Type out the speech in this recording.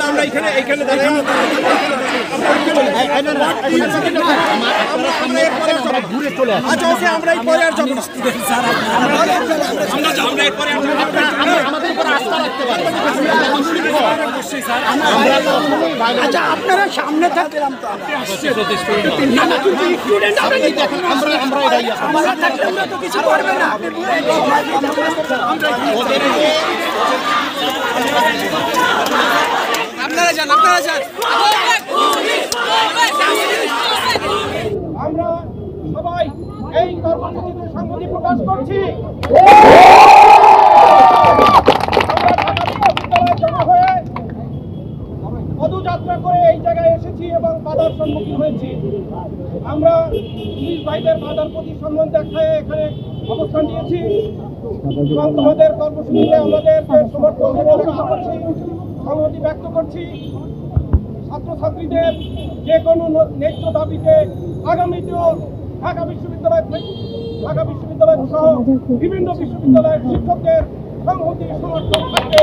আমরা এখানে দাঁড়াই ঘুরে চলে আসি। আচ্ছা ওকে, আমরা পরে আর যাবো না। আমাদের উপর আস্থা রাখতে পারেন। আচ্ছা আপনারা সামনে থাকলাম তো আমরা তো কিছু করবে না। আপনারা যান, আপনারা যান। আমরা সবাই এই কর্মসূচিতে সংহতি প্রকাশ করছি। জমা হয়ে পদযাত্রা করে এই জায়গায় এসেছি এবং বাধার সম্মুখীন হয়েছি। আমরা পুলিশ ভাইদের বাধার প্রতি সম্মান দেখায় এখানে অবস্থান নিয়েছি এবং তোমাদের কর্মসূচিতে আমাদের সমর্থন ব্যক্ত করছি, সংহতি ব্যক্ত করছি। ছাত্রছাত্রীদের যে কোনো ন্যায্য দাবিতে আগামীতেও ঢাকা বিশ্ববিদ্যালয় সহ বিভিন্ন বিশ্ববিদ্যালয়ের শিক্ষকদের সংহতি সমর্থন থাকবে।